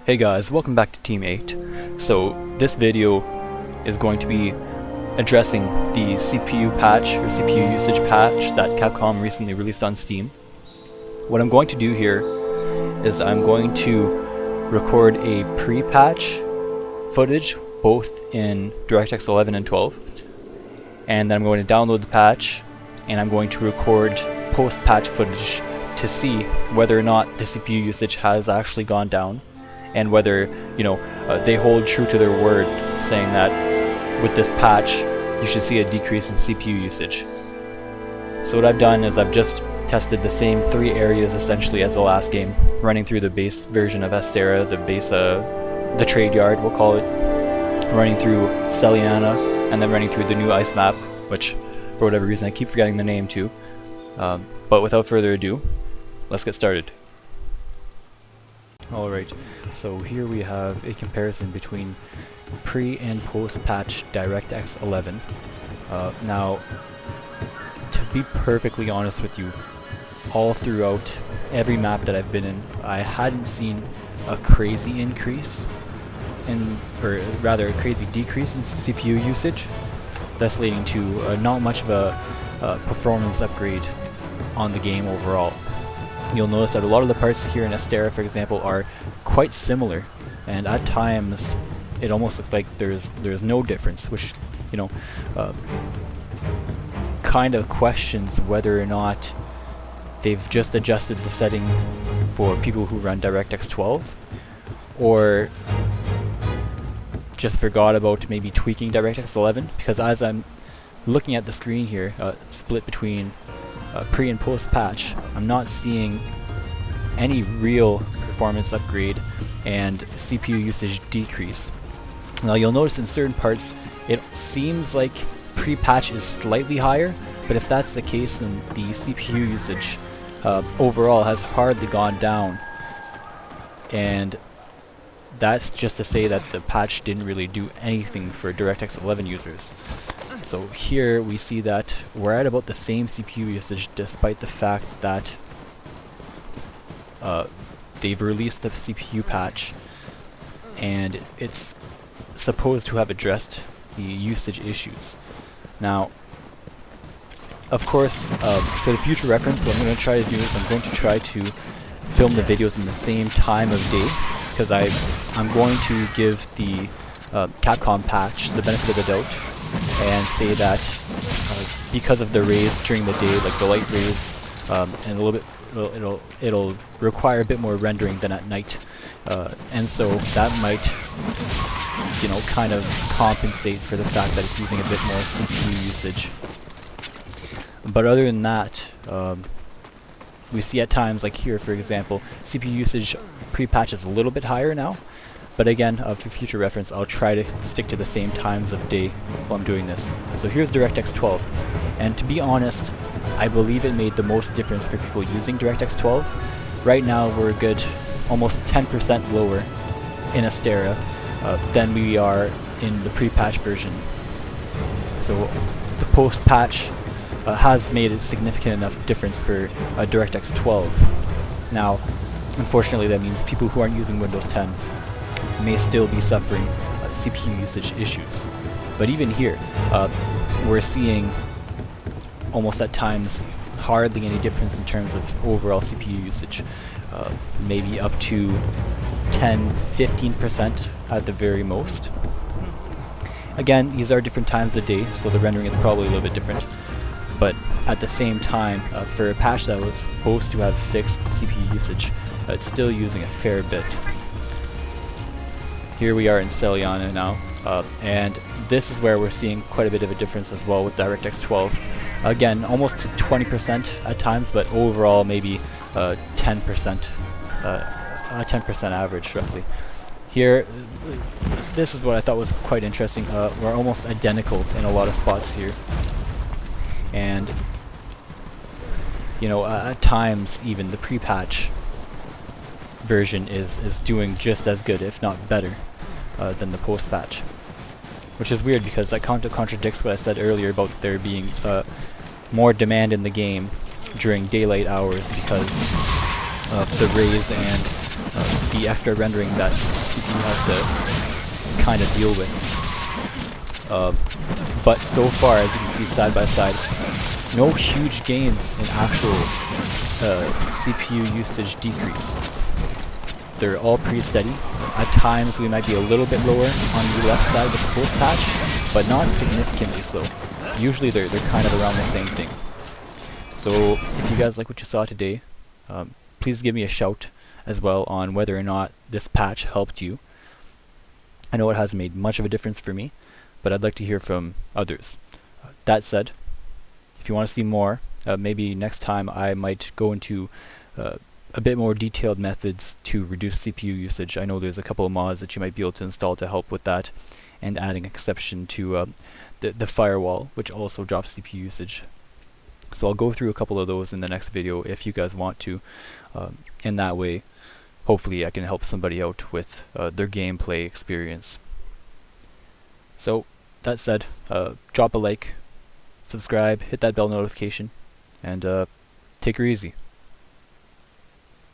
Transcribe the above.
Hey guys, welcome back to Team 8. So this video is going to be addressing the CPU patch or CPU usage patch that Capcom recently released on Steam. What I'm going to do here is I'm going to record a pre-patch footage both in DirectX 11 and 12, and then I'm going to download the patch and I'm going to record post-patch footage to see whether or not the CPU usage has actually gone down, and whether, they hold true to their word, saying that with this patch you should see a decrease in CPU usage. So what I've done is I've just tested the same 3 areas essentially as the last game, running through the base version of Astera, the trade yard we'll call it, running through Cellyon, and then running through the new ice map, which for whatever reason I keep forgetting the name too. But without further ado, let's get started. Alright, so here we have a comparison between pre and post patch DirectX 11. Now, to be perfectly honest with you, all throughout every map that I've been in, I hadn't seen a crazy increase or rather a crazy decrease in CPU usage, thus leading to not much of a performance upgrade on the game overall. You'll notice that a lot of the parts here in Astera, for example, are quite similar, and at times it almost looks like there's no difference, which kind of questions whether or not they've just adjusted the setting for people who run DirectX 12, or just forgot about maybe tweaking DirectX 11, because as I'm looking at the screen here, split between pre and post patch, I'm not seeing any real performance upgrade and CPU usage decrease. Now you'll notice in certain parts it seems like pre-patch is slightly higher, but if that's the case, then the CPU usage overall has hardly gone down, and that's just to say that the patch didn't really do anything for DirectX 11 users. So here we see that we're at about the same CPU usage, despite the fact that they've released a CPU patch and it's supposed to have addressed the usage issues. Now, of course, for the future reference, what I'm going to try to do is I'm going to try to film the videos in the same time of day, because I'm going to give the Capcom patch the benefit of the doubt and say that because of the rays during the day, like the light rays, and a little bit, it'll require a bit more rendering than at night, and so that might, kind of compensate for the fact that it's using a bit more CPU usage. But other than that, we see at times, like here for example, CPU usage pre-patch is a little bit higher now. But again, for future reference, I'll try to stick to the same times of day while I'm doing this. So here's DirectX 12, and to be honest, I believe it made the most difference for people using DirectX 12. Right now we're a good almost 10% lower in Astera than we are in the pre-patch version. So the post-patch has made a significant enough difference for DirectX 12. Now, unfortunately, that means people who aren't using Windows 10 may still be suffering CPU usage issues. But even here, we're seeing almost at times hardly any difference in terms of overall CPU usage. Maybe up to 10-15% at the very most. Again, these are different times of day, so the rendering is probably a little bit different. But at the same time, for a patch that was supposed to have fixed CPU usage, it's still using a fair bit. Here we are in Cellyon now, and this is where we're seeing quite a bit of a difference as well with DirectX 12. Again, almost to 20% at times, but overall maybe 10%, a 10% average roughly. Here, this is what I thought was quite interesting. We're almost identical in a lot of spots here, and at times even the pre-patch version is doing just as good, if not better, than the post-patch, which is weird because that kind of contradicts what I said earlier about there being more demand in the game during daylight hours because of the rays and the extra rendering that CPU has to kind of deal with. But so far, as you can see side by side, no huge gains in actual CPU usage decrease. They're all pretty steady. At times we might be a little bit lower on the left side with the post patch, but not significantly so. Usually they're kind of around the same thing. So if you guys like what you saw today, please give me a shout as well on whether or not this patch helped you. I know it hasn't made much of a difference for me, but I'd like to hear from others. That said, if you want to see more, maybe next time I might go into a bit more detailed methods to reduce CPU usage. I know there's a couple of mods that you might be able to install to help with that, and adding exception to the firewall, which also drops CPU usage. So I'll go through a couple of those in the next video if you guys want to. In that way, hopefully I can help somebody out with their gameplay experience. So that said, drop a like, subscribe, hit that bell notification, and take her easy.